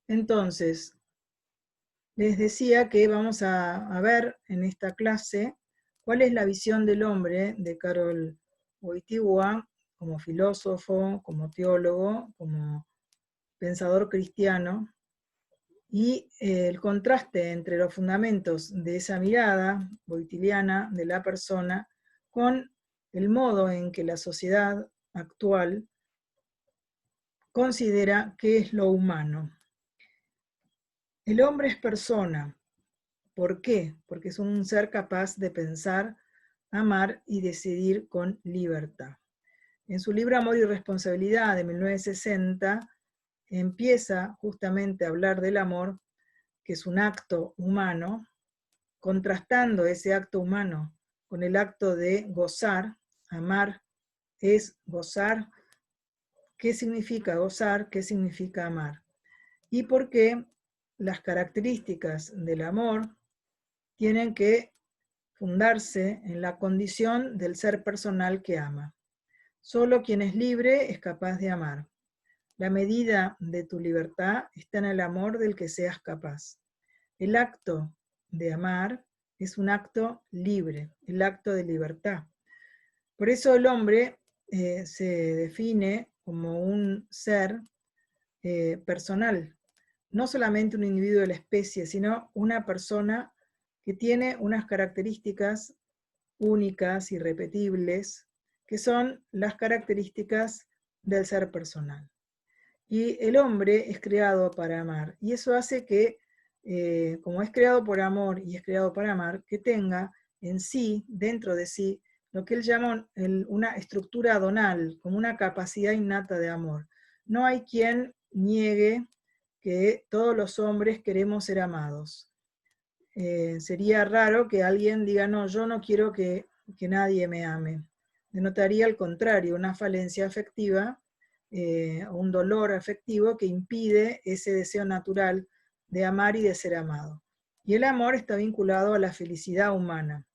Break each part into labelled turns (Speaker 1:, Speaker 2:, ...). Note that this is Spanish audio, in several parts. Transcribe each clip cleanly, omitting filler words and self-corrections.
Speaker 1: Entonces, les decía que vamos a ver en esta clase cuál es la visión del hombre de Karol Wojtyła como filósofo, como teólogo, como pensador cristiano, y el contraste entre los fundamentos de esa mirada wojtyliana de la persona con el modo en que la sociedad actual considera qué es lo humano. El hombre es persona. ¿Por qué? Porque es un ser capaz de pensar, amar y decidir con libertad. En su libro Amor y Responsabilidad de 1960 empieza justamente a hablar del amor, que es un acto humano, contrastando ese acto humano con el acto de gozar. Amar es gozar. ¿Qué significa gozar? ¿Qué significa amar? Y por qué las características del amor tienen que fundarse en la condición del ser personal que ama. Solo quien es libre es capaz de amar. La medida de tu libertad está en el amor del que seas capaz. El acto de amar es un acto libre, el acto de libertad. Por eso el hombre se define como un ser personal, no solamente un individuo de la especie, sino una persona que tiene unas características únicas, irrepetibles, que son las características del ser personal. Y el hombre es creado para amar, y eso hace que, como es creado por amor y es creado para amar, que tenga en sí, dentro de sí, lo que él llama una estructura donal, como una capacidad innata de amor. No hay quien niegue que todos los hombres queremos ser amados. Sería raro que alguien diga, no, yo no quiero que nadie me ame. Denotaría al contrario, una falencia afectiva, un dolor afectivo que impide ese deseo natural de amar y de ser amado. Y el amor está vinculado a la felicidad humana.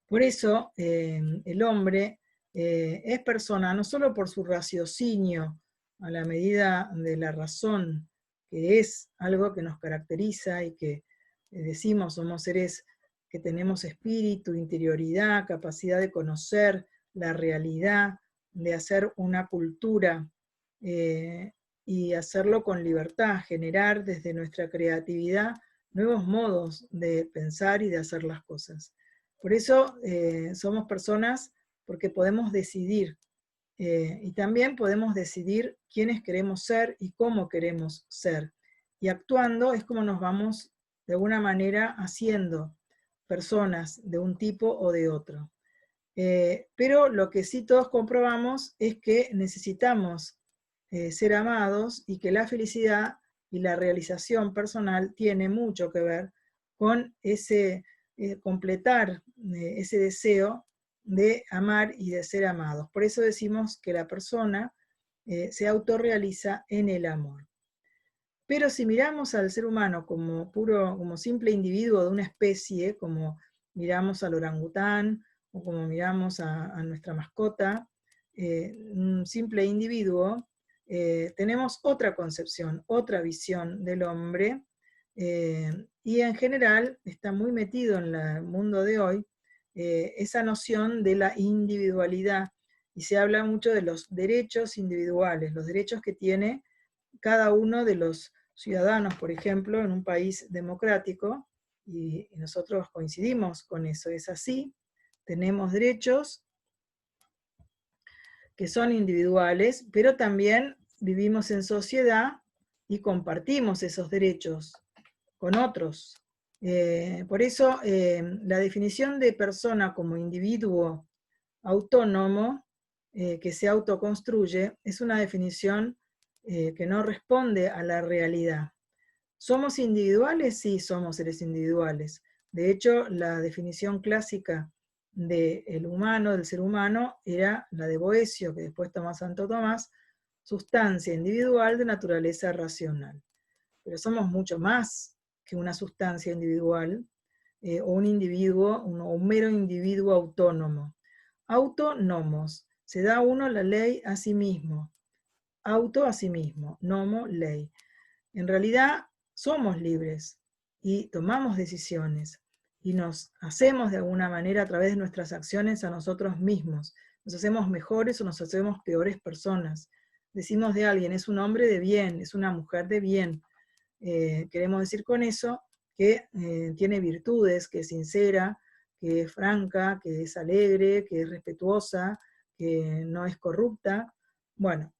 Speaker 1: Por eso el hombre es persona no solo por su raciocinio a la medida de la razón, que es algo que nos caracteriza y que decimos somos seres que tenemos espíritu, interioridad, capacidad de conocer la realidad, de hacer una cultura y hacerlo con libertad, generar desde nuestra creatividad nuevos modos de pensar y de hacer las cosas. Por eso somos personas porque podemos decidir y también podemos decidir quiénes queremos ser y cómo queremos ser. Y actuando es como nos vamos de alguna manera haciendo personas de un tipo o de otro. Pero lo que sí todos comprobamos es que necesitamos ser amados y que la felicidad y la realización personal tiene mucho que ver con ese completar ese deseo de amar y de ser amados. Por eso decimos que la persona se autorrealiza en el amor. Pero si miramos al ser humano como como simple individuo de una especie, como miramos al orangután o como miramos a nuestra mascota, un simple individuo, tenemos otra concepción, otra visión del hombre, y en general está muy metido en el mundo de hoy esa noción de la individualidad, y se habla mucho de los derechos individuales, los derechos que tiene cada uno de los ciudadanos, por ejemplo, en un país democrático, y nosotros coincidimos con eso, es así, tenemos derechos que son individuales, pero también vivimos en sociedad y compartimos esos derechos con otros. Por eso la definición de persona como individuo autónomo que se autoconstruye es una definición que no responde a la realidad. ¿Somos individuales? Sí, somos seres individuales. De hecho, la definición clásica del humano, del ser humano, era la de Boecio, que después toma Santo Tomás, sustancia individual de naturaleza racional. Pero somos mucho más que una sustancia individual o un individuo, un mero individuo autónomo. Autónomos, se da uno la ley a sí mismo. Auto a sí mismo, nomo, ley. En realidad somos libres y tomamos decisiones y nos hacemos de alguna manera a través de nuestras acciones a nosotros mismos. Nos hacemos mejores o nos hacemos peores personas. Decimos de alguien, es un hombre de bien, es una mujer de bien. Queremos decir con eso que tiene virtudes, que es sincera, que es franca, que es alegre, que es respetuosa, que no es corrupta. Bueno,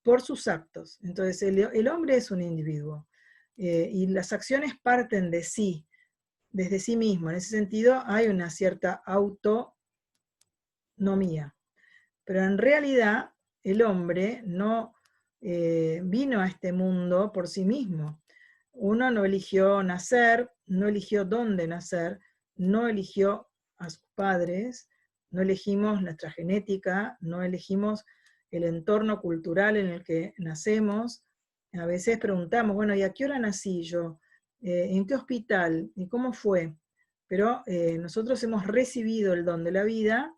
Speaker 1: por sus actos. Entonces el hombre es un individuo y las acciones parten de sí, desde sí mismo. En ese sentido hay una cierta autonomía. Pero en realidad el hombre no vino a este mundo por sí mismo. Uno no eligió nacer, no eligió dónde nacer, no eligió a sus padres, no elegimos nuestra genética, no elegimos el entorno cultural en el que nacemos. A veces preguntamos, bueno, ¿y a qué hora nací yo? ¿En qué hospital? ¿Y cómo fue? Pero nosotros hemos recibido el don de la vida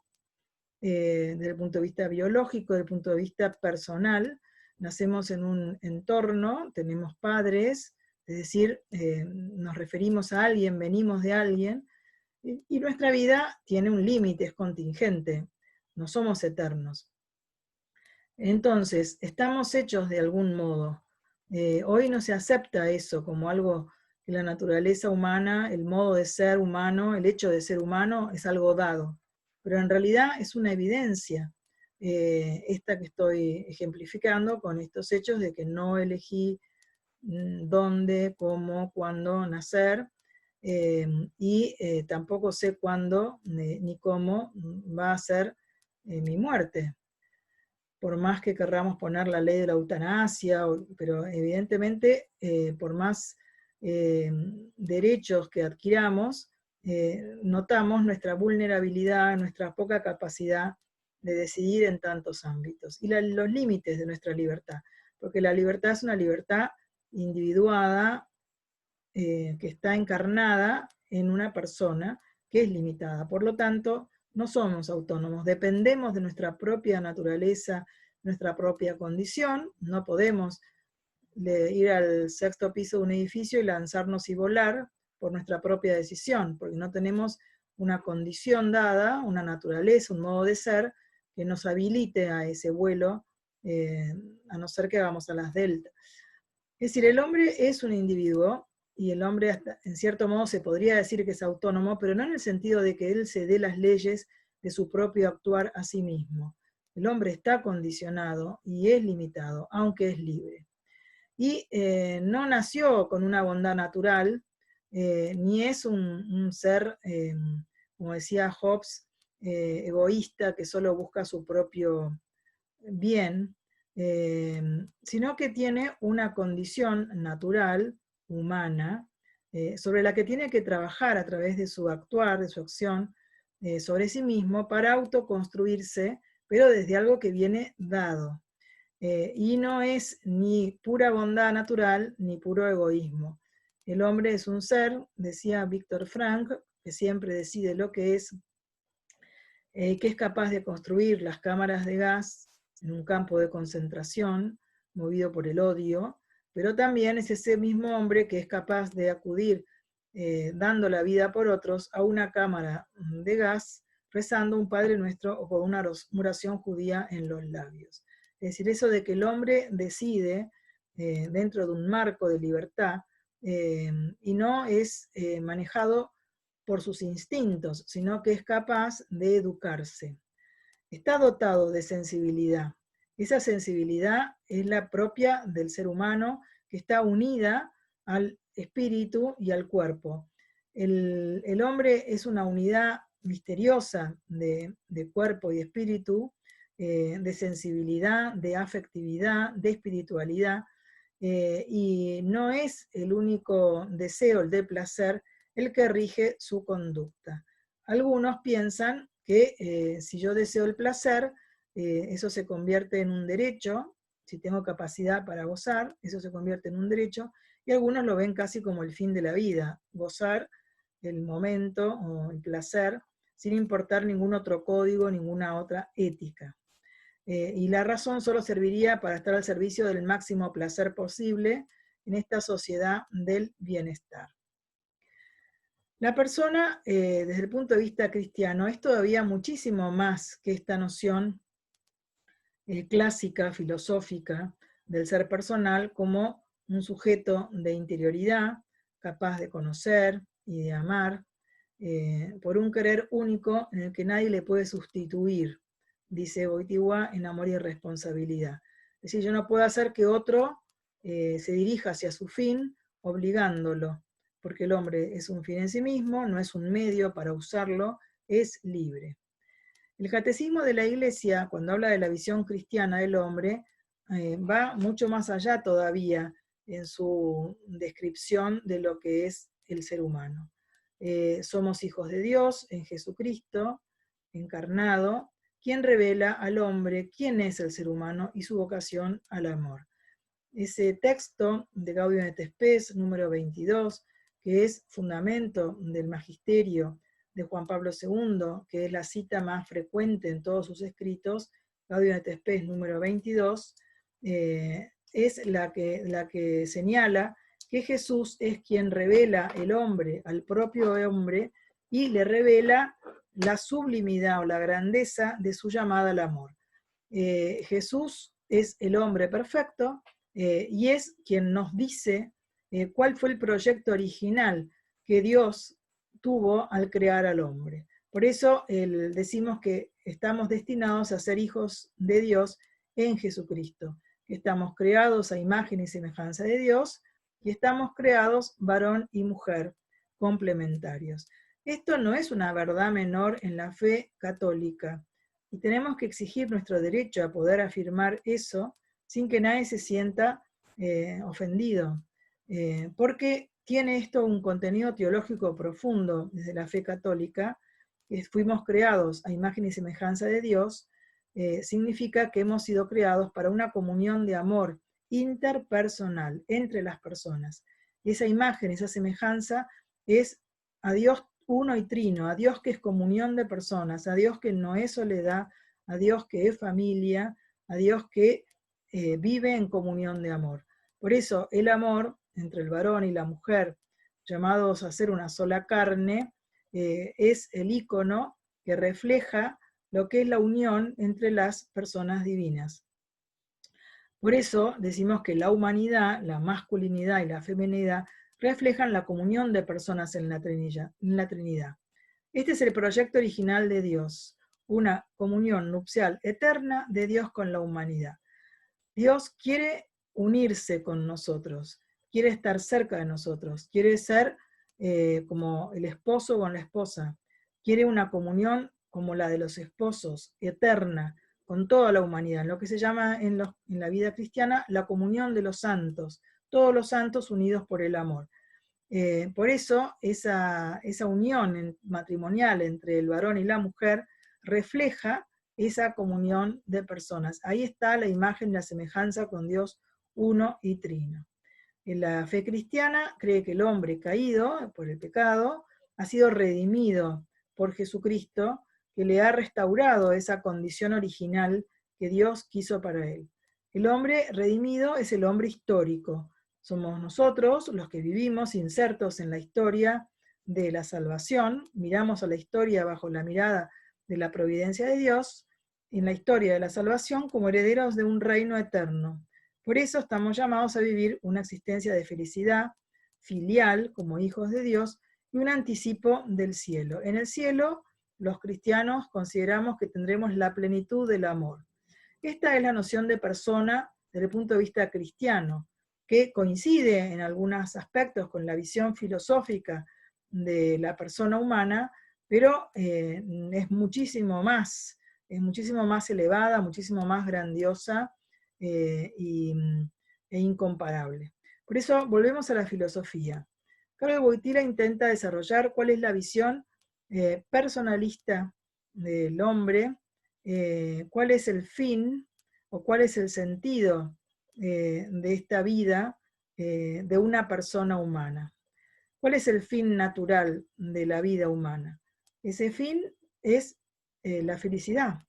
Speaker 1: desde el punto de vista biológico, desde el punto de vista personal. Nacemos en un entorno, tenemos padres, es decir, nos referimos a alguien, venimos de alguien, y nuestra vida tiene un límite, es contingente, no somos eternos. Entonces, estamos hechos de algún modo. Hoy no se acepta eso como algo que la naturaleza humana, el modo de ser humano, el hecho de ser humano es algo dado, pero en realidad es una evidencia, esta que estoy ejemplificando con estos hechos de que no elegí dónde, cómo, cuándo nacer, y tampoco sé cuándo ni cómo va a ser mi muerte. Por más que querramos poner la ley de la eutanasia, pero evidentemente por más derechos que adquiramos, notamos nuestra vulnerabilidad, nuestra poca capacidad de decidir en tantos ámbitos y los límites de nuestra libertad, porque la libertad es una libertad individuada que está encarnada en una persona que es limitada. Por lo tanto, no somos autónomos, dependemos de nuestra propia naturaleza, nuestra propia condición, no podemos ir al sexto piso de un edificio y lanzarnos y volar por nuestra propia decisión, porque no tenemos una condición dada, una naturaleza, un modo de ser que nos habilite a ese vuelo, a no ser que vamos a las deltas. Es decir, el hombre es un individuo y el hombre hasta, en cierto modo se podría decir que es autónomo, pero no en el sentido de que él se dé las leyes de su propio actuar a sí mismo. El hombre está condicionado y es limitado, aunque es libre. Y no nació con una bondad natural, ni es un ser, como decía Hobbes, egoísta que solo busca su propio bien, sino que tiene una condición natural, humana, sobre la que tiene que trabajar a través de su actuar, de su acción, sobre sí mismo para autoconstruirse, pero desde algo que viene dado. Y no es ni pura bondad natural ni puro egoísmo. El hombre es un ser, decía Víctor Frank, que siempre decide lo que es capaz de construir las cámaras de gas en un campo de concentración, movido por el odio, pero también es ese mismo hombre que es capaz de acudir, dando la vida por otros, a una cámara de gas, rezando un Padre Nuestro o con una oración judía en los labios. Es decir, eso de que el hombre decide dentro de un marco de libertad y no es manejado por sus instintos, sino que es capaz de educarse. Está dotado de sensibilidad. Esa sensibilidad es la propia del ser humano que está unida al espíritu y al cuerpo. El hombre es una unidad misteriosa de cuerpo y espíritu, de sensibilidad, de afectividad, de espiritualidad, y no es el único deseo, el de placer, el que rige su conducta. Algunos piensan que si yo deseo el placer, eso se convierte en un derecho, si tengo capacidad para gozar, eso se convierte en un derecho, y algunos lo ven casi como el fin de la vida, gozar el momento o el placer, sin importar ningún otro código, ninguna otra ética. Y la razón solo serviría para estar al servicio del máximo placer posible, en esta sociedad del bienestar. La persona, desde el punto de vista cristiano, es todavía muchísimo más que esta noción clásica, filosófica, del ser personal como un sujeto de interioridad, capaz de conocer y de amar, por un querer único en el que nadie le puede sustituir, dice Wojtyła en Amor y Responsabilidad. Es decir, yo no puedo hacer que otro se dirija hacia su fin obligándolo, porque el hombre es un fin en sí mismo, no es un medio para usarlo, es libre. El Catecismo de la Iglesia, cuando habla de la visión cristiana del hombre, va mucho más allá todavía en su descripción de lo que es el ser humano. Somos hijos de Dios en Jesucristo, encarnado, quien revela al hombre quién es el ser humano y su vocación al amor. Ese texto de Gaudium et Spes, número 22, que es fundamento del magisterio de Juan Pablo II, que es la cita más frecuente en todos sus escritos, Gaudium et Spes número 22, es la que señala que Jesús es quien revela el hombre al propio hombre y le revela la sublimidad o la grandeza de su llamada al amor. Jesús es el hombre perfecto y es quien nos dice cuál fue el proyecto original que Dios tuvo al crear al hombre. Por eso decimos que estamos destinados a ser hijos de Dios en Jesucristo. Estamos creados a imagen y semejanza de Dios y estamos creados varón y mujer complementarios. Esto no es una verdad menor en la fe católica y tenemos que exigir nuestro derecho a poder afirmar eso sin que nadie se sienta ofendido, porque tiene esto un contenido teológico profundo desde la fe católica. Fuimos creados a imagen y semejanza de Dios, significa que hemos sido creados para una comunión de amor interpersonal entre las personas. Y esa imagen, esa semejanza es a Dios uno y trino, a Dios que es comunión de personas, a Dios que no es soledad, a Dios que es familia, a Dios que vive en comunión de amor. Por eso el amor entre el varón y la mujer, llamados a ser una sola carne, es el ícono que refleja lo que es la unión entre las personas divinas. Por eso decimos que la humanidad, la masculinidad y la feminidad reflejan la comunión de personas en la Trinidad. Este es el proyecto original de Dios, una comunión nupcial eterna de Dios con la humanidad. Dios quiere unirse con nosotros, quiere estar cerca de nosotros, quiere ser como el esposo con la esposa, quiere una comunión como la de los esposos, eterna, con toda la humanidad, lo que se llama en la vida cristiana la comunión de los santos, todos los santos unidos por el amor. Por eso esa unión matrimonial entre el varón y la mujer refleja esa comunión de personas. Ahí está la imagen, la semejanza con Dios uno y trino. En la fe cristiana cree que el hombre caído por el pecado ha sido redimido por Jesucristo, que le ha restaurado esa condición original que Dios quiso para él. El hombre redimido es el hombre histórico. Somos nosotros los que vivimos insertos en la historia de la salvación, miramos a la historia bajo la mirada de la providencia de Dios, en la historia de la salvación como herederos de un reino eterno. Por eso estamos llamados a vivir una existencia de felicidad filial como hijos de Dios y un anticipo del cielo. En el cielo, los cristianos consideramos que tendremos la plenitud del amor. Esta es la noción de persona desde el punto de vista cristiano, que coincide en algunos aspectos con la visión filosófica de la persona humana, pero es muchísimo más elevada, muchísimo más grandiosa e incomparable. Por eso volvemos a la filosofía. Carol Wojtyła intenta desarrollar cuál es la visión personalista del hombre, cuál es el fin o cuál es el sentido de esta vida de una persona humana. ¿Cuál es el fin natural de la vida humana? Ese fin es la felicidad.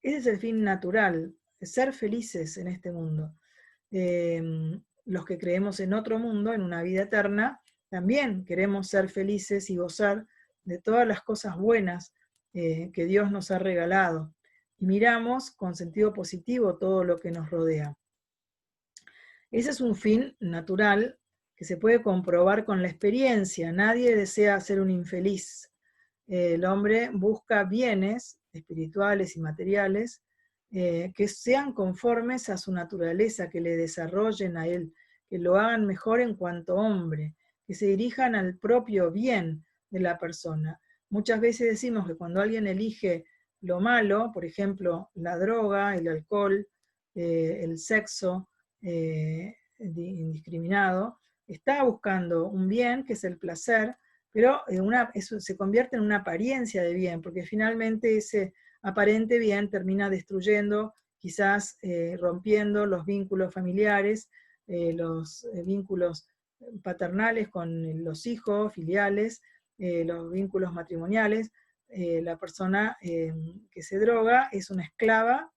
Speaker 1: Ese es el fin natural, ser felices en este mundo. los que creemos en otro mundo, en una vida eterna, también queremos ser felices y gozar de todas las cosas buenas que Dios nos ha regalado. Y miramos con sentido positivo todo lo que nos rodea. Ese es un fin natural que se puede comprobar con la experiencia. Nadie desea ser un infeliz. El hombre busca bienes espirituales y materiales que sean conformes a su naturaleza, que le desarrollen a él, que lo hagan mejor en cuanto hombre, que se dirijan al propio bien de la persona. Muchas veces decimos que cuando alguien elige lo malo, por ejemplo, la droga, el alcohol, el sexo indiscriminado, está buscando un bien que es el placer, pero eso se convierte en una apariencia de bien, porque finalmente ese aparente bien termina destruyendo, quizás rompiendo los vínculos familiares, los vínculos paternales con los hijos, filiales, los vínculos matrimoniales. La persona que se droga es una esclava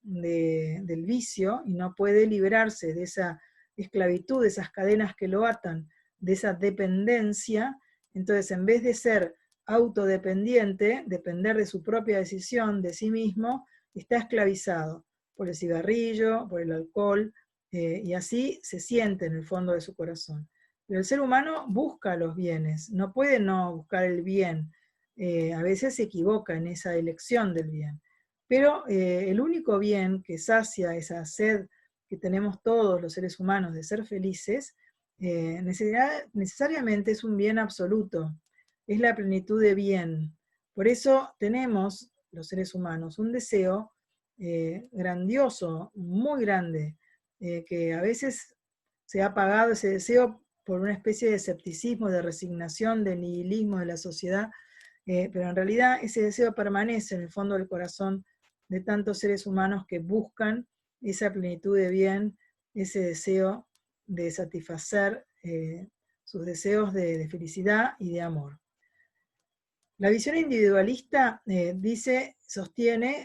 Speaker 1: del vicio y no puede liberarse de esa esclavitud, de esas cadenas que lo atan, de esa dependencia. Entonces, en vez de ser autodependiente, depender de su propia decisión, de sí mismo, está esclavizado por el cigarrillo, por el alcohol, y así se siente en el fondo de su corazón. Pero el ser humano busca los bienes, no puede no buscar el bien. A veces se equivoca en esa elección del bien. Pero el único bien que sacia esa sed que tenemos todos los seres humanos de ser felices, necesariamente es un bien absoluto, es la plenitud de bien. Por eso tenemos los seres humanos un deseo grandioso, muy grande, que a veces se ha apagado ese deseo por una especie de escepticismo, de resignación, de nihilismo de la sociedad, pero en realidad ese deseo permanece en el fondo del corazón de tantos seres humanos que buscan esa plenitud de bien, ese deseo de satisfacer sus deseos de felicidad y de amor. La visión individualista sostiene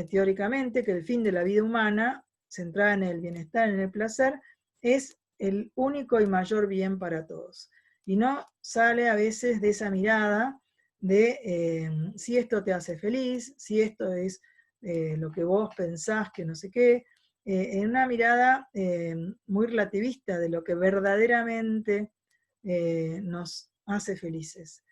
Speaker 1: teóricamente que el fin de la vida humana, centrada en el bienestar, en el placer, es el único y mayor bien para todos. Y no sale a veces de esa mirada de si esto te hace feliz, si esto es lo que vos pensás que no sé qué, en una mirada muy relativista de lo que verdaderamente nos hace felices.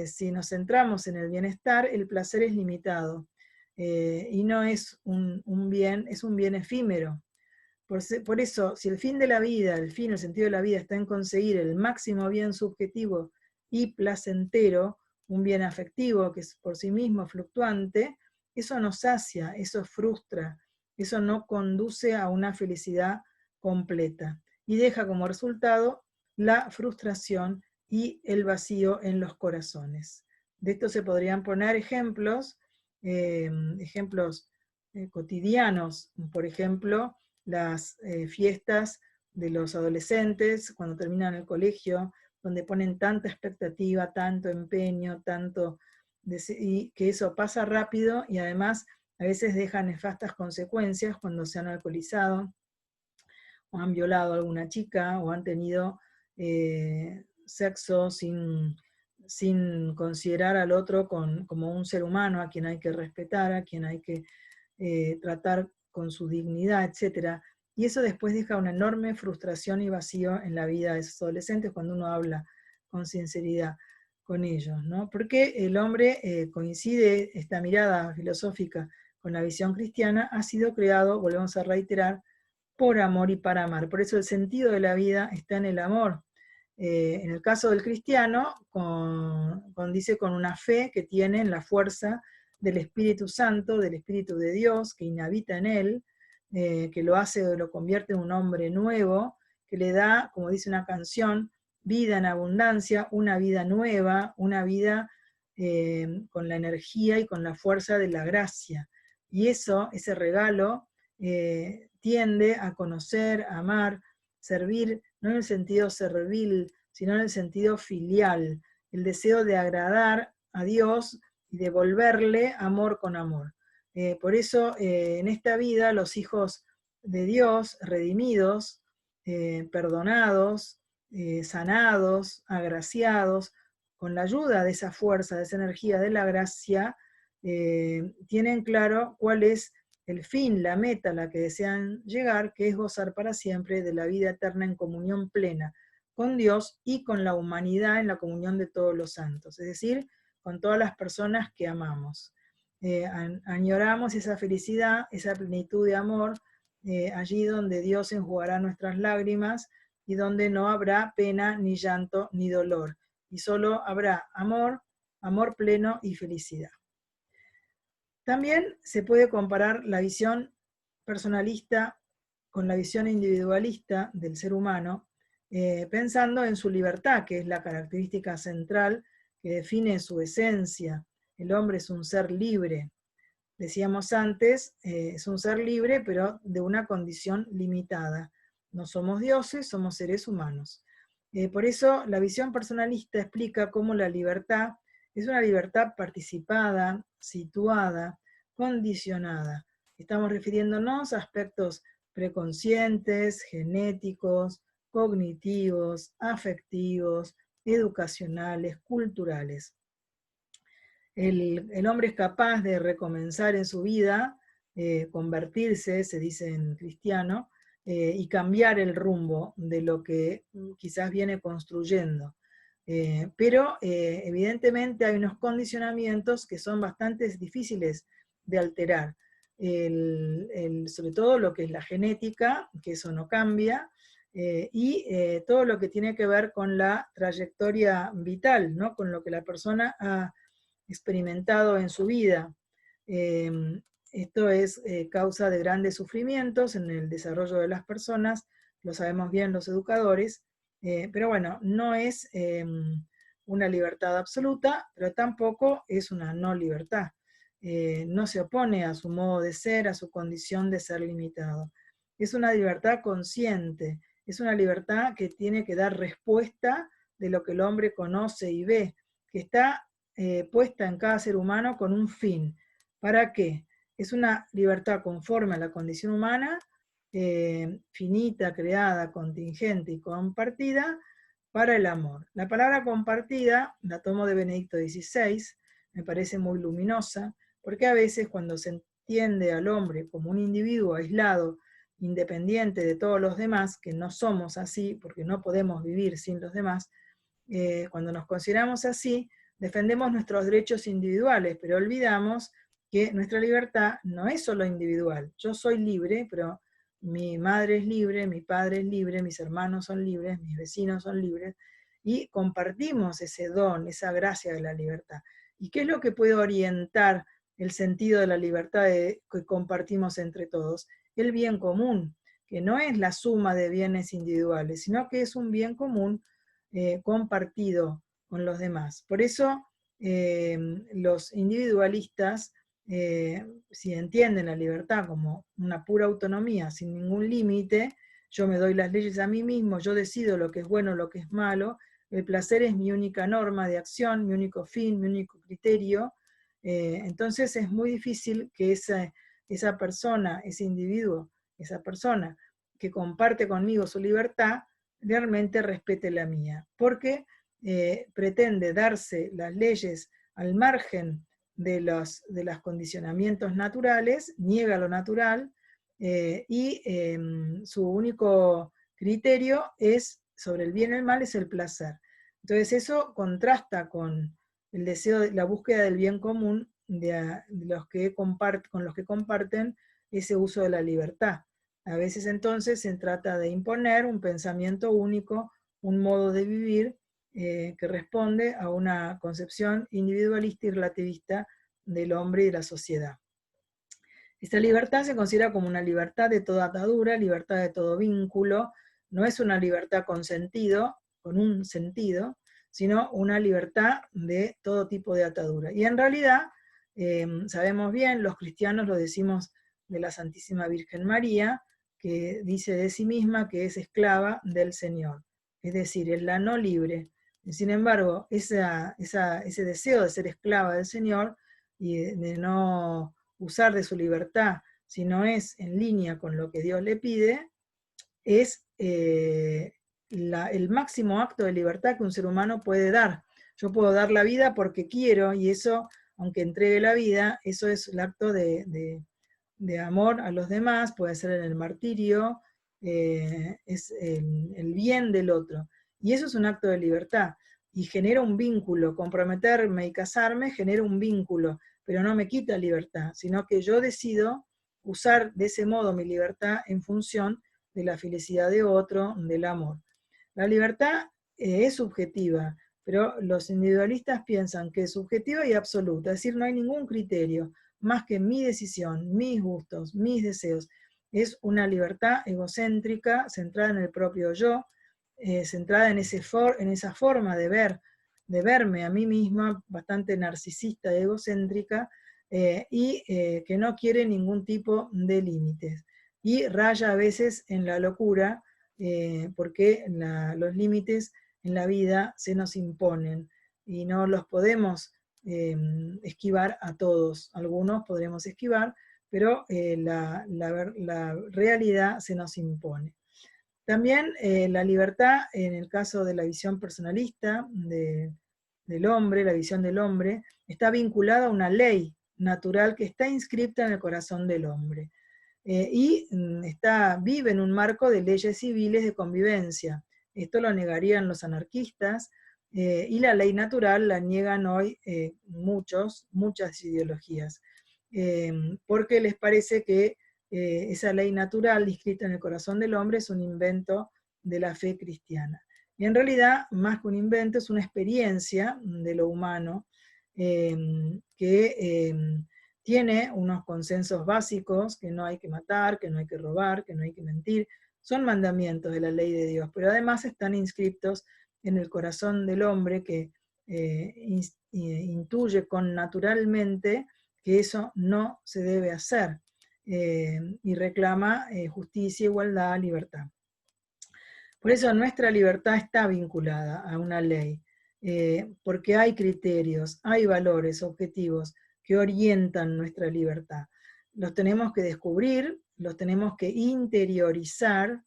Speaker 1: Si nos centramos en el bienestar, el placer es limitado y no es un bien, es un bien efímero. Por eso, si el fin de la vida, el sentido de la vida está en conseguir el máximo bien subjetivo y placentero, un bien afectivo que es por sí mismo fluctuante, eso no sacia, eso frustra, eso no conduce a una felicidad completa y deja como resultado la frustración y el vacío en los corazones. De esto se podrían poner ejemplos cotidianos, por ejemplo, las fiestas de los adolescentes cuando terminan el colegio, donde ponen tanta expectativa, tanto empeño, y que eso pasa rápido y además a veces deja nefastas consecuencias cuando se han alcoholizado o han violado a alguna chica o han tenido sexo sin considerar al otro como un ser humano a quien hay que respetar, a quien hay que tratar con su dignidad, etc. Y eso después deja una enorme frustración y vacío en la vida de esos adolescentes cuando uno habla con sinceridad con ellos, ¿no? Porque el hombre, coincide esta mirada filosófica con la visión cristiana, ha sido creado, volvemos a reiterar, por amor y para amar. Por eso el sentido de la vida está en el amor. En el caso del cristiano, condice con una fe que tiene en la fuerza del Espíritu Santo, del Espíritu de Dios, que inhabita en él, que lo convierte en un hombre nuevo, que le da, como dice una canción, vida en abundancia, una vida nueva, una vida con la energía y con la fuerza de la gracia. Y ese regalo, tiende a conocer, a amar, servir, no en el sentido servil, sino en el sentido filial, el deseo de agradar a Dios y devolverle amor con amor. Por eso en esta vida los hijos de Dios, redimidos, perdonados, sanados, agraciados, con la ayuda de esa fuerza, de esa energía de la gracia, tienen claro cuál es el fin, la meta a la que desean llegar, que es gozar para siempre de la vida eterna en comunión plena con Dios y con la humanidad en la comunión de todos los santos, es decir, con todas las personas que amamos. Añoramos esa felicidad, esa plenitud de amor, allí donde Dios enjugará nuestras lágrimas y donde no habrá pena, ni llanto, ni dolor, y solo habrá amor, amor pleno y felicidad. También se puede comparar la visión personalista con la visión individualista del ser humano, pensando en su libertad, que es la característica central que define su esencia. El hombre es un ser libre. Decíamos antes, es un ser libre, pero de una condición limitada. No somos dioses, somos seres humanos. Por eso la visión personalista explica cómo la libertad es una libertad participada, situada, condicionada. Estamos refiriéndonos a aspectos preconscientes, genéticos, cognitivos, afectivos, educacionales, culturales. El hombre es capaz de recomenzar en su vida, convertirse, se dice en cristiano, y cambiar el rumbo de lo que quizás viene construyendo. Pero evidentemente hay unos condicionamientos que son bastante difíciles de alterar. Sobre todo lo que es la genética, que eso no cambia, y todo lo que tiene que ver con la trayectoria vital, ¿no? Con lo que la persona ha experimentado en su vida. Esto es causa de grandes sufrimientos en el desarrollo de las personas, lo sabemos bien los educadores, pero bueno, no es una libertad absoluta, pero tampoco es una no libertad. No se opone a su modo de ser, a su condición de ser limitado. Es una libertad consciente, es una libertad que tiene que dar respuesta de lo que el hombre conoce y ve, que está puesta en cada ser humano con un fin. ¿Para qué? Es una libertad conforme a la condición humana, finita, creada, contingente y compartida, para el amor. La palabra compartida la tomo de Benedicto XVI, me parece muy luminosa, porque a veces cuando se entiende al hombre como un individuo aislado, independiente de todos los demás, que no somos así, porque no podemos vivir sin los demás, cuando nos consideramos así, defendemos nuestros derechos individuales, pero olvidamos que nuestra libertad no es solo individual. Yo soy libre, pero mi madre es libre, mi padre es libre, mis hermanos son libres, mis vecinos son libres, y compartimos ese don, esa gracia de la libertad. ¿Y qué es lo que puede orientar el sentido de la libertad que compartimos entre todos? El bien común, que no es la suma de bienes individuales, sino que es un bien común compartido con los demás. Por eso los individualistas, si entienden la libertad como una pura autonomía, sin ningún límite, yo me doy las leyes a mí mismo, yo decido lo que es bueno, lo que es malo, el placer es mi única norma de acción, mi único fin, mi único criterio, entonces es muy difícil que esa persona, ese individuo, esa persona que comparte conmigo su libertad, realmente respete la mía, porque pretende darse las leyes al margen de los condicionamientos naturales, niega lo natural, y su único criterio es, sobre el bien y el mal, es el placer. Entonces eso contrasta con el deseo, la búsqueda del bien común de los que con los que comparten ese uso de la libertad. A veces entonces se trata de imponer un pensamiento único, un modo de vivir que responde a una concepción individualista y relativista del hombre y de la sociedad. Esta libertad se considera como una libertad de toda atadura, libertad de todo vínculo, no es una libertad con sentido, con un sentido, sino una libertad de todo tipo de atadura. Y en realidad, sabemos bien, los cristianos lo decimos de la Santísima Virgen María, que dice de sí misma que es esclava del Señor, es decir, es la no libre. Sin embargo, ese deseo de ser esclava del Señor y de no usar de su libertad si no es en línea con lo que Dios le pide, es el máximo acto de libertad que un ser humano puede dar. Yo puedo dar la vida porque quiero, y eso, aunque entregue la vida, eso es el acto de amor a los demás, puede ser en el martirio, es el bien del otro. Y eso es un acto de libertad. Y genera un vínculo, comprometerme y casarme genera un vínculo, pero no me quita libertad, sino que yo decido usar de ese modo mi libertad en función de la felicidad de otro, del amor. La libertad es subjetiva, pero los individualistas piensan que es subjetiva y absoluta, es decir, no hay ningún criterio más que mi decisión, mis gustos, mis deseos. Es una libertad egocéntrica, centrada en el propio yo, centrada en esa forma de verme a mí misma, bastante narcisista y egocéntrica, que no quiere ningún tipo de límites. Y raya a veces en la locura, porque los límites en la vida se nos imponen y no los podemos esquivar a todos. Algunos podremos esquivar, pero la realidad se nos impone. También la libertad, en el caso de la visión personalista del hombre, la visión del hombre, está vinculada a una ley natural que está inscripta en el corazón del hombre. Vive en un marco de leyes civiles de convivencia. Esto lo negarían los anarquistas, y la ley natural la niegan hoy muchas ideologías, porque les parece que esa ley natural inscrita en el corazón del hombre es un invento de la fe cristiana. Y en realidad, más que un invento, es una experiencia de lo humano que tiene unos consensos básicos, que no hay que matar, que no hay que robar, que no hay que mentir. Son mandamientos de la ley de Dios, pero además están inscritos en el corazón del hombre, que intuye naturalmente que eso no se debe hacer, y reclama justicia, igualdad, libertad. Por eso nuestra libertad está vinculada a una ley, porque hay criterios, hay valores, objetivos que orientan nuestra libertad. Los tenemos que descubrir, los tenemos que interiorizar,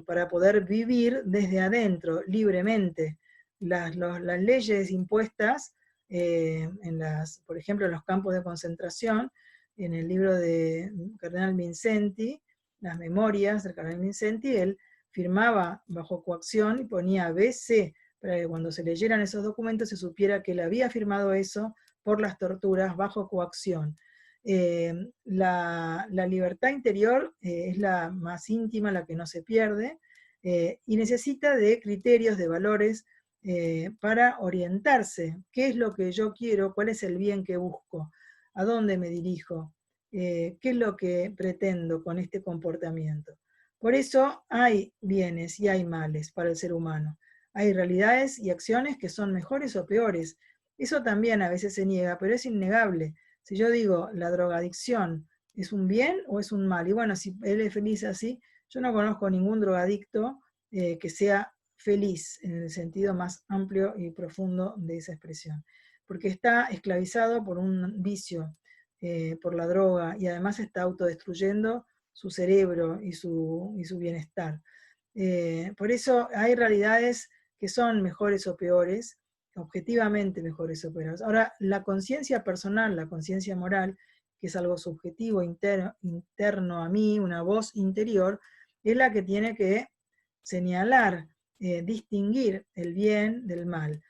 Speaker 1: para poder vivir desde adentro, libremente. Las leyes impuestas, por ejemplo, en los campos de concentración, en el libro de Cardenal Vincenti, las memorias del Cardenal Vincenti, él firmaba bajo coacción y ponía BC, para que cuando se leyeran esos documentos se supiera que él había firmado eso por las torturas bajo coacción. La libertad interior es la más íntima, la que no se pierde, y necesita de criterios, de valores, para orientarse. ¿Qué es lo que yo quiero? ¿Cuál es el bien que busco? ¿A dónde me dirijo? ¿Qué es lo que pretendo con este comportamiento? Por eso hay bienes y hay males para el ser humano. Hay realidades y acciones que son mejores o peores. Eso también a veces se niega, pero es innegable. Si yo digo la drogadicción es un bien o es un mal, y bueno, si él es feliz así, yo no conozco ningún drogadicto que sea feliz en el sentido más amplio y profundo de esa expresión, porque está esclavizado por un vicio, por la droga, y además está autodestruyendo su cerebro y su bienestar. Por eso hay realidades que son mejores o peores, objetivamente mejores o peores. Ahora, la conciencia personal, la conciencia moral, que es algo subjetivo, interno a mí, una voz interior, es la que tiene que señalar, distinguir el bien del mal,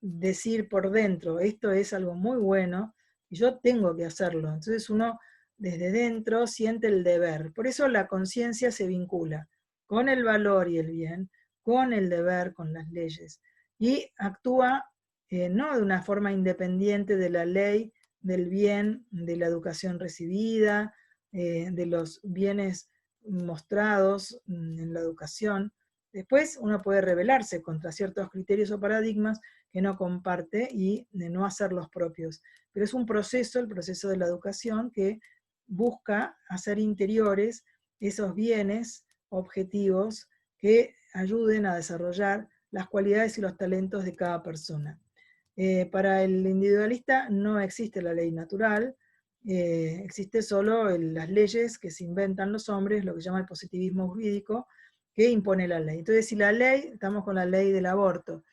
Speaker 1: decir por dentro, esto es algo muy bueno y yo tengo que hacerlo. Entonces uno desde dentro siente el deber. Por eso la conciencia se vincula con el valor y el bien, con el deber, con las leyes, y actúa no de una forma independiente de la ley, del bien, de la educación recibida, de los bienes mostrados en la educación. Después uno puede rebelarse contra ciertos criterios o paradigmas que no comparte y de no hacer los propios. Pero es un proceso, el proceso de la educación, que busca hacer interiores esos bienes objetivos que ayuden a desarrollar las cualidades y los talentos de cada persona. Para el individualista no existe la ley natural, existe solo las leyes que se inventan los hombres, lo que se llama el positivismo jurídico, que impone la ley. Entonces, si la ley, estamos con la ley del aborto,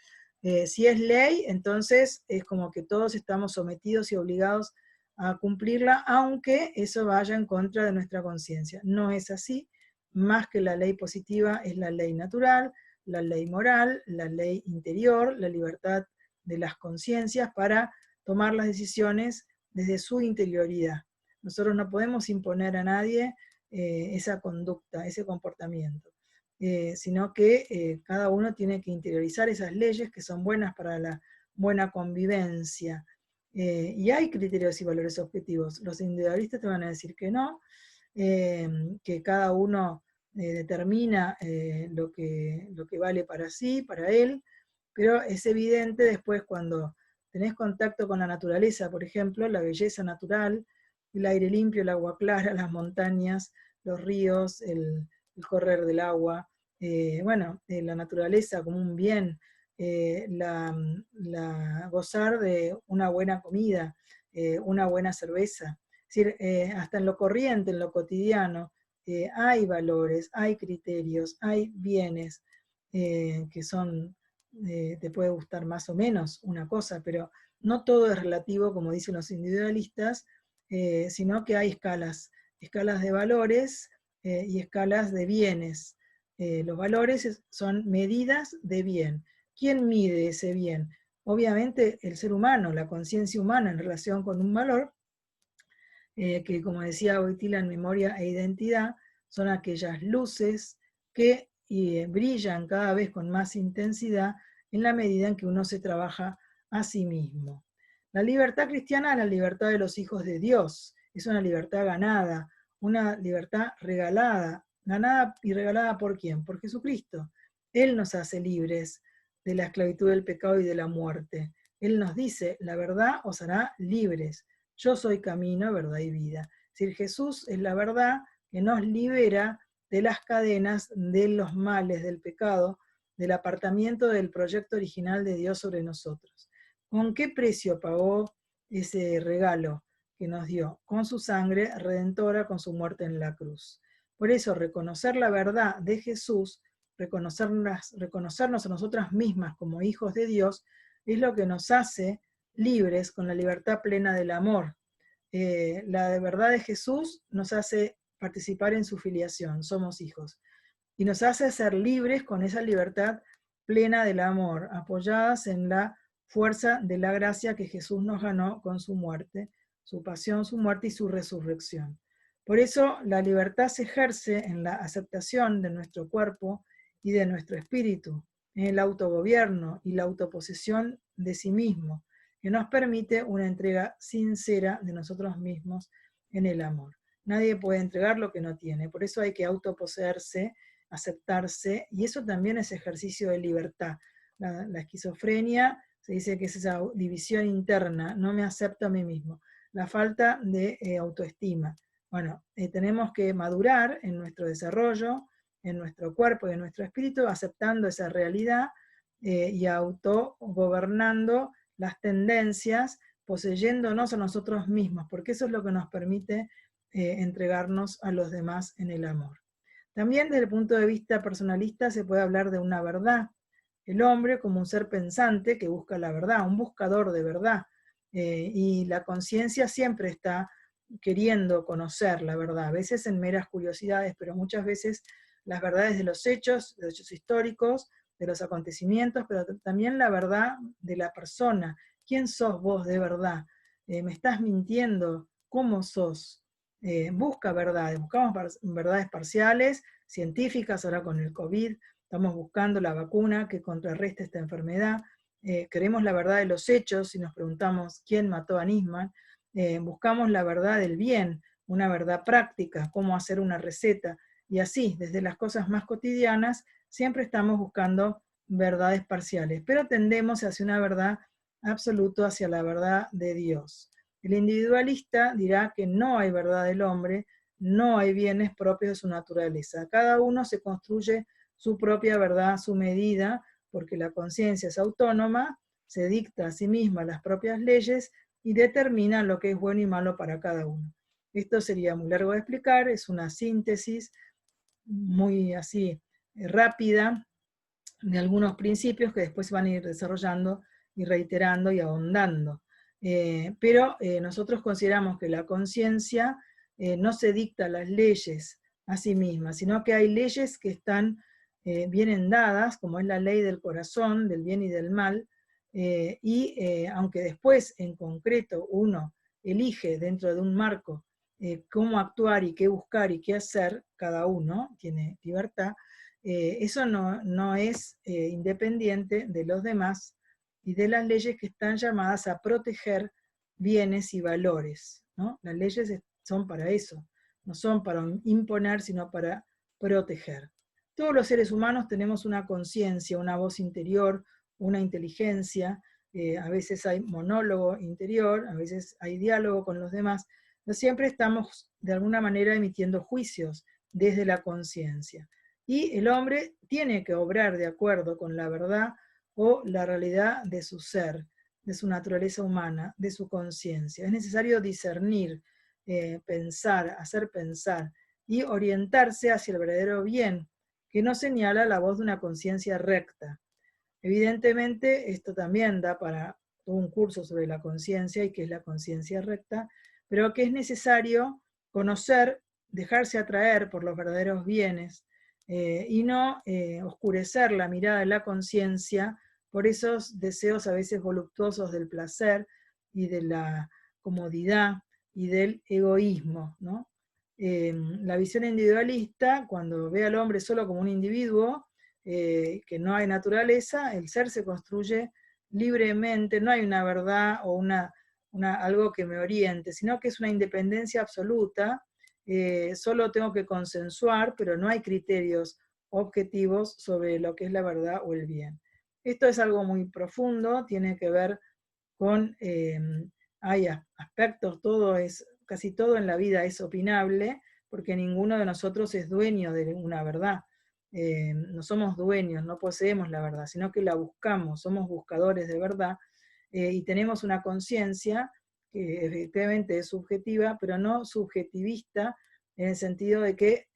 Speaker 1: si es ley, entonces es como que todos estamos sometidos y obligados a cumplirla, aunque eso vaya en contra de nuestra conciencia. No es así, más que la ley positiva es la ley natural, la ley moral, la ley interior, la libertad de las conciencias para tomar las decisiones desde su interioridad. Nosotros no podemos imponer a nadie esa conducta, ese comportamiento, sino que cada uno tiene que interiorizar esas leyes que son buenas para la buena convivencia. Y hay criterios y valores objetivos. Los individualistas te van a decir que no, que cada uno determina lo que vale para sí, para él, pero es evidente después cuando tenés contacto con la naturaleza, por ejemplo, la belleza natural, el aire limpio, el agua clara, las montañas, los ríos, el correr del agua, la naturaleza como un bien, gozar de una buena comida, una buena cerveza. Es decir, hasta en lo corriente, en lo cotidiano, hay valores, hay criterios, hay bienes que son, te puede gustar más o menos una cosa, pero no todo es relativo, como dicen los individualistas, sino que hay escalas de valores y escalas de bienes. Los valores son medidas de bien. ¿Quién mide ese bien? Obviamente el ser humano, la conciencia humana en relación con un valor, que como decía Wojtyla en Memoria e Identidad, son aquellas luces que brillan cada vez con más intensidad en la medida en que uno se trabaja a sí mismo. La libertad cristiana es la libertad de los hijos de Dios, es una libertad ganada, una libertad regalada. ¿Ganada y regalada por quién? Por Jesucristo. Él nos hace libres de la esclavitud del pecado y de la muerte. Él nos dice, la verdad os hará libres. Yo soy camino, verdad y vida. Es decir, Jesús es la verdad que nos libera de las cadenas, de los males, del pecado, del apartamiento del proyecto original de Dios sobre nosotros. ¿Con qué precio pagó ese regalo que nos dio? Con su sangre redentora, con su muerte en la cruz. Por eso, reconocer la verdad de Jesús, reconocernos a nosotras mismas como hijos de Dios, es lo que nos hace libres con la libertad plena del amor. La verdad de Jesús nos hace participar en su filiación, somos hijos, y nos hace ser libres con esa libertad plena del amor, apoyadas en la fuerza de la gracia que Jesús nos ganó con su muerte, su pasión, su muerte y su resurrección. Por eso la libertad se ejerce en la aceptación de nuestro cuerpo y de nuestro espíritu, en el autogobierno y la autoposesión de sí mismo, que nos permite una entrega sincera de nosotros mismos en el amor. Nadie puede entregar lo que no tiene, por eso hay que autoposeerse, aceptarse, y eso también es ejercicio de libertad. La esquizofrenia se dice que es esa división interna, no me acepto a mí mismo, la falta de autoestima. Bueno, tenemos que madurar en nuestro desarrollo, en nuestro cuerpo y en nuestro espíritu, aceptando esa realidad y autogobernando las tendencias, poseyéndonos a nosotros mismos, porque eso es lo que nos permite entregarnos a los demás en el amor. También desde el punto de vista personalista se puede hablar de una verdad. El hombre como un ser pensante que busca la verdad, un buscador de verdad. Y la conciencia siempre está queriendo conocer la verdad, a veces en meras curiosidades, pero muchas veces las verdades de los hechos históricos, de los acontecimientos, pero también la verdad de la persona. ¿Quién sos vos de verdad? ¿Me estás mintiendo? ¿Cómo sos? Busca verdades, buscamos verdades parciales, científicas, ahora con el COVID, estamos buscando la vacuna que contrarreste esta enfermedad, queremos la verdad de los hechos y nos preguntamos quién mató a Nisman, buscamos la verdad del bien, una verdad práctica, cómo hacer una receta, y así, desde las cosas más cotidianas, siempre estamos buscando verdades parciales, pero tendemos hacia una verdad absoluta, hacia la verdad de Dios. El individualista dirá que no hay verdad del hombre, no hay bienes propios de su naturaleza. Cada uno se construye su propia verdad a su medida, porque la conciencia es autónoma, se dicta a sí misma las propias leyes y determina lo que es bueno y malo para cada uno. Esto sería muy largo de explicar, es una síntesis muy así rápida de algunos principios que después van a ir desarrollando y reiterando y ahondando. Pero nosotros consideramos que la conciencia no se dicta las leyes a sí misma, sino que hay leyes que están bien dadas, como es la ley del corazón, del bien y del mal, y aunque después en concreto uno elige dentro de un marco cómo actuar y qué buscar y qué hacer, cada uno tiene libertad, eso no es independiente de los demás y de las leyes que están llamadas a proteger bienes y valores, ¿no? Las leyes son para eso, no son para imponer, sino para proteger. Todos los seres humanos tenemos una conciencia, una voz interior, una inteligencia, a veces hay monólogo interior, a veces hay diálogo con los demás, no siempre estamos de alguna manera emitiendo juicios desde la conciencia. Y el hombre tiene que obrar de acuerdo con la verdad o la realidad de su ser, de su naturaleza humana, de su conciencia. Es necesario discernir, pensar, hacer pensar y orientarse hacia el verdadero bien, que no señala la voz de una conciencia recta. Evidentemente, esto también da para todo un curso sobre la conciencia y qué es la conciencia recta, pero que es necesario conocer, dejarse atraer por los verdaderos bienes, y no oscurecer la mirada de la conciencia por esos deseos a veces voluptuosos del placer y de la comodidad y del egoísmo, ¿no? La visión individualista, cuando ve al hombre solo como un individuo, que no hay naturaleza, el ser se construye libremente, no hay una verdad o algo que me oriente, sino que es una independencia absoluta. Solo tengo que consensuar, pero no hay criterios objetivos sobre lo que es la verdad o el bien. Esto es algo muy profundo, tiene que ver con, hay aspectos, casi todo en la vida es opinable, porque ninguno de nosotros es dueño de una verdad. No somos dueños, no poseemos la verdad, sino que la buscamos, somos buscadores de verdad, y tenemos una conciencia que efectivamente es subjetiva, pero no subjetivista, en el sentido de que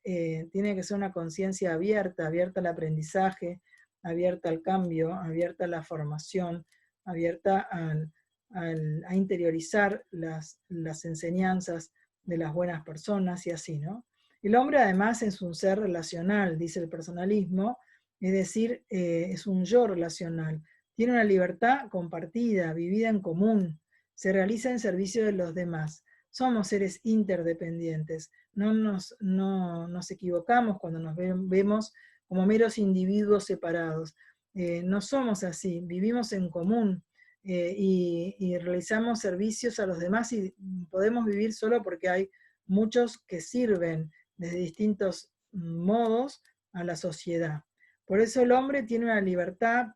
Speaker 1: tiene que ser una conciencia abierta, abierta al aprendizaje, abierta al cambio, abierta a la formación, abierta a interiorizar las enseñanzas de las buenas personas y así, ¿no? El hombre además es un ser relacional, dice el personalismo, es decir, es un yo relacional. Tiene una libertad compartida, vivida en común, se realiza en servicio de los demás. Somos seres interdependientes, no nos equivocamos cuando nos vemos como meros individuos separados. No somos así, vivimos en común, y realizamos servicios a los demás y podemos vivir solo porque hay muchos que sirven desde distintos modos a la sociedad. Por eso el hombre tiene una libertad,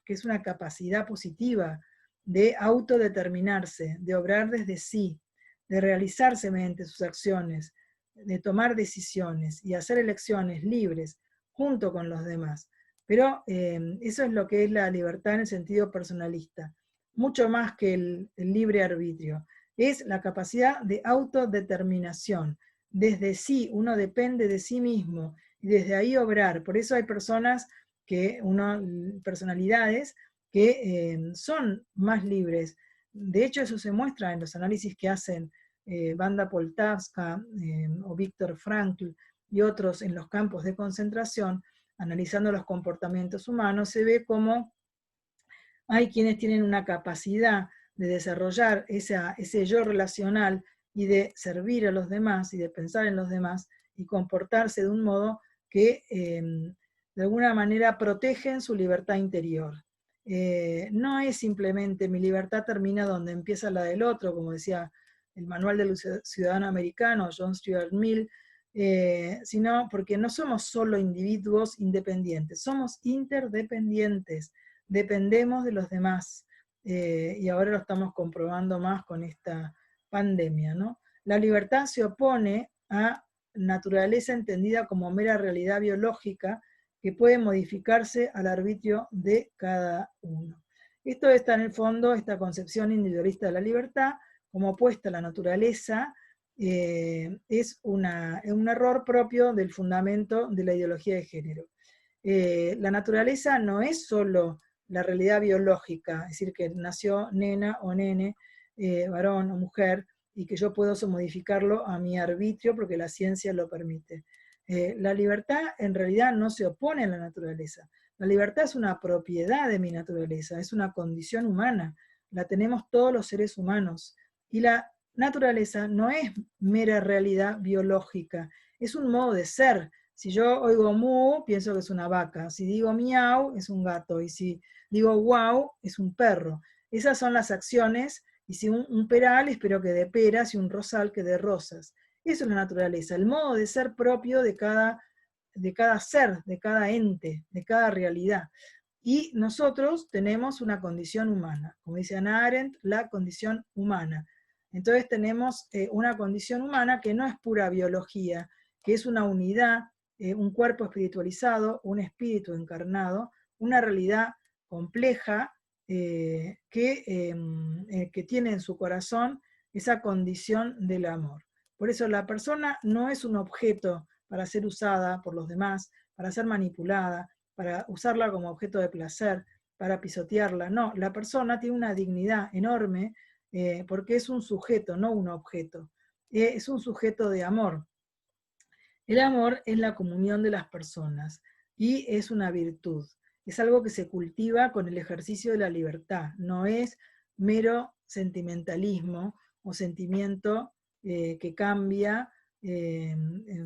Speaker 1: que es una capacidad positiva de autodeterminarse, de obrar desde sí, de realizarse mediante sus acciones, de tomar decisiones y hacer elecciones libres junto con los demás. Pero eso es lo que es la libertad en el sentido personalista, mucho más que el libre arbitrio. Es la capacidad de autodeterminación. Desde sí, uno depende de sí mismo y desde ahí obrar. Por eso hay personalidades que son más libres. De hecho, eso se muestra en los análisis que hacen Wanda Poltavska o Viktor Frankl y otros en los campos de concentración, analizando los comportamientos humanos. Se ve cómo hay quienes tienen una capacidad de desarrollar ese yo relacional y de servir a los demás y de pensar en los demás y comportarse de un modo que de alguna manera protegen su libertad interior. No es simplemente mi libertad termina donde empieza la del otro, como decía el manual del ciudadano americano, John Stuart Mill, sino porque no somos solo individuos independientes, somos interdependientes, dependemos de los demás, y ahora lo estamos comprobando más con esta pandemia, ¿no? La libertad se opone a naturaleza entendida como mera realidad biológica que puede modificarse al arbitrio de cada uno. Esto está en el fondo, esta concepción individualista de la libertad, como opuesta a la naturaleza, es un error propio del fundamento de la ideología de género. La naturaleza no es solo la realidad biológica, es decir, que nació nena o nene, varón o mujer, y que yo puedo modificarlo a mi arbitrio porque la ciencia lo permite. La libertad en realidad no se opone a la naturaleza. La libertad es una propiedad de mi naturaleza, es una condición humana, la tenemos todos los seres humanos. Y la naturaleza no es mera realidad biológica, es un modo de ser. Si yo oigo mu, pienso que es una vaca. Si digo miau, es un gato. Y si digo wow, es un perro. Esas son las acciones. Y si un peral, espero que dé peras, y un rosal que dé rosas. Eso es la naturaleza, el modo de ser propio de cada ser, de cada ente, de cada realidad. Y nosotros tenemos una condición humana. Como dice Hannah Arendt, la condición humana. Entonces tenemos una condición humana que no es pura biología, que es una unidad, un cuerpo espiritualizado, un espíritu encarnado, una realidad compleja que tiene en su corazón esa condición del amor. Por eso la persona no es un objeto para ser usada por los demás, para ser manipulada, para usarla como objeto de placer, para pisotearla. No, la persona tiene una dignidad enorme porque es un sujeto, no un objeto. Es un sujeto de amor. El amor es la comunión de las personas y es una virtud. Es algo que se cultiva con el ejercicio de la libertad. No es mero sentimentalismo o sentimiento que cambia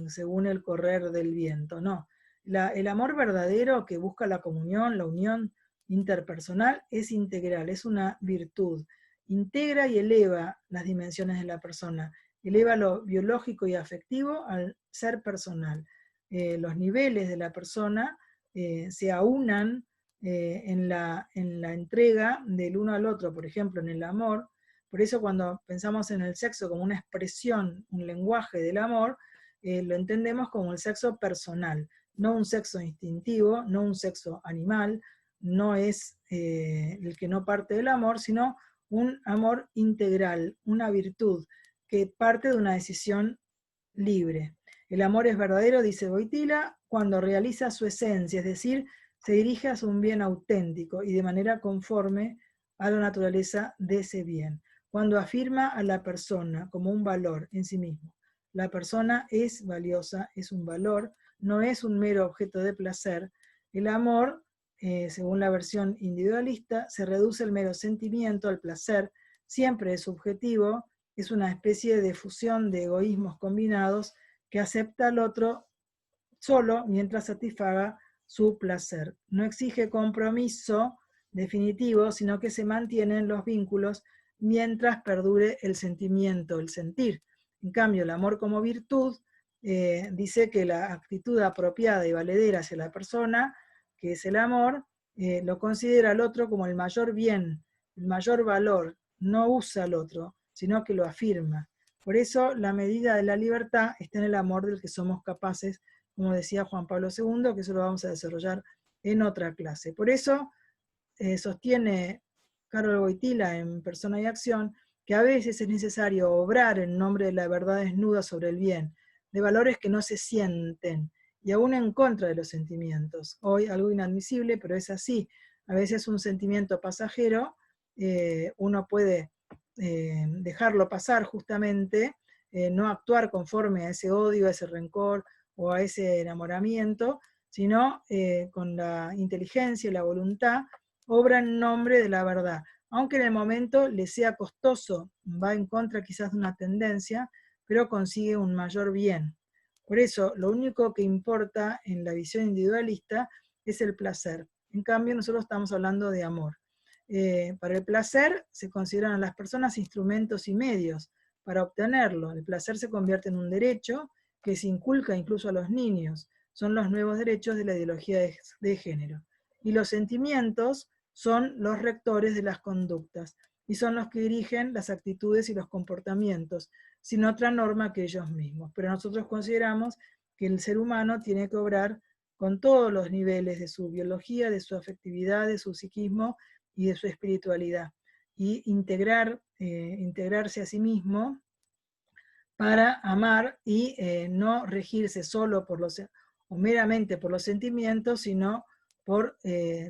Speaker 1: según el correr del viento. No. El amor verdadero que busca la comunión, la unión interpersonal, es integral, es una virtud. Integra y eleva las dimensiones de la persona. Eleva lo biológico y afectivo al ser personal. Los niveles de la persona se aunan en la entrega del uno al otro, por ejemplo, en el amor. Por eso cuando pensamos en el sexo como una expresión, un lenguaje del amor, lo entendemos como el sexo personal, no un sexo instintivo, no un sexo animal, no es el que no parte del amor, sino un amor integral, una virtud que parte de una decisión libre. El amor es verdadero, dice Wojtyla, cuando realiza su esencia, es decir, se dirige hacia un bien auténtico y de manera conforme a la naturaleza de ese bien. Cuando afirma a la persona como un valor en sí mismo. La persona es valiosa, es un valor, no es un mero objeto de placer. El amor, según la versión individualista, se reduce al mero sentimiento, al placer, siempre es subjetivo, es una especie de fusión de egoísmos combinados que acepta al otro solo mientras satisfaga su placer. No exige compromiso definitivo, sino que se mantienen los vínculos mientras perdure el sentimiento, el sentir. En cambio, el amor como virtud dice que la actitud apropiada y valedera hacia la persona, que es el amor, lo considera al otro como el mayor bien, el mayor valor, no usa al otro, sino que lo afirma. Por eso la medida de la libertad está en el amor del que somos capaces, como decía Juan Pablo II, que eso lo vamos a desarrollar en otra clase. Por eso sostiene Karol Wojtyla en Persona y Acción que a veces es necesario obrar en nombre de la verdad desnuda sobre el bien, de valores que no se sienten, y aún en contra de los sentimientos. Hoy algo inadmisible, pero es así. A veces un sentimiento pasajero, uno puede dejarlo pasar justamente, no actuar conforme a ese odio, a ese rencor o a ese enamoramiento, sino con la inteligencia y la voluntad, obra en nombre de la verdad. Aunque en el momento le sea costoso, va en contra quizás de una tendencia, pero consigue un mayor bien. Por eso, lo único que importa en la visión individualista es el placer. En cambio, nosotros estamos hablando de amor. Para el placer se consideran a las personas instrumentos y medios para obtenerlo. El placer se convierte en un derecho que se inculca incluso a los niños. Son los nuevos derechos de la ideología de género. Y los sentimientos son los rectores de las conductas y son los que dirigen las actitudes y los comportamientos, sin otra norma que ellos mismos. Pero nosotros consideramos que el ser humano tiene que obrar con todos los niveles de su biología, de su afectividad, de su psiquismo y de su espiritualidad, y integrarse a sí mismo para amar y no regirse solo por o meramente por los sentimientos, sino por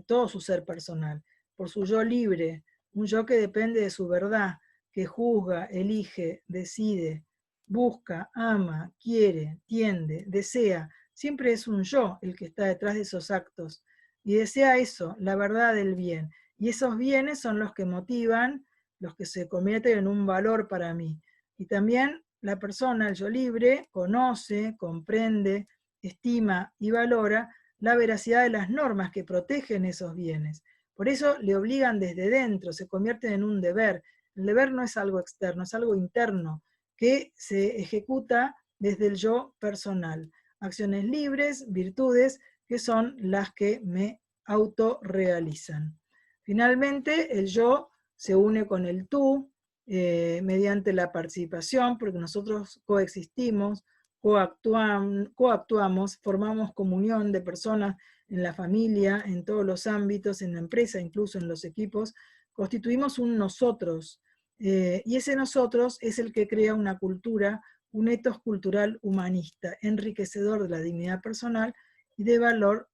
Speaker 1: todo su ser personal, por su yo libre, un yo que depende de su verdad, que juzga, elige, decide, busca, ama, quiere, tiende, desea. Siempre es un yo el que está detrás de esos actos y desea eso, la verdad del bien. Y esos bienes son los que motivan, los que se convierten en un valor para mí. Y también la persona, el yo libre, conoce, comprende, estima y valora la veracidad de las normas que protegen esos bienes. Por eso le obligan desde dentro, se convierten en un deber. El deber no es algo externo, es algo interno que se ejecuta desde el yo personal. Acciones libres, virtudes, que son las que me autorrealizan. Finalmente, el yo se une con el tú, mediante la participación, porque nosotros coexistimos, coactuamos, formamos comunión de personas en la familia, en todos los ámbitos, en la empresa, incluso en los equipos, constituimos un nosotros, y ese nosotros es el que crea una cultura, un ethos cultural humanista, enriquecedor de la dignidad personal y de valor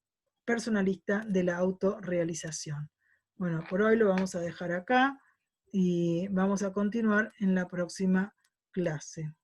Speaker 1: personalista de la autorrealización. Bueno, por hoy lo vamos a dejar acá y vamos a continuar en la próxima clase.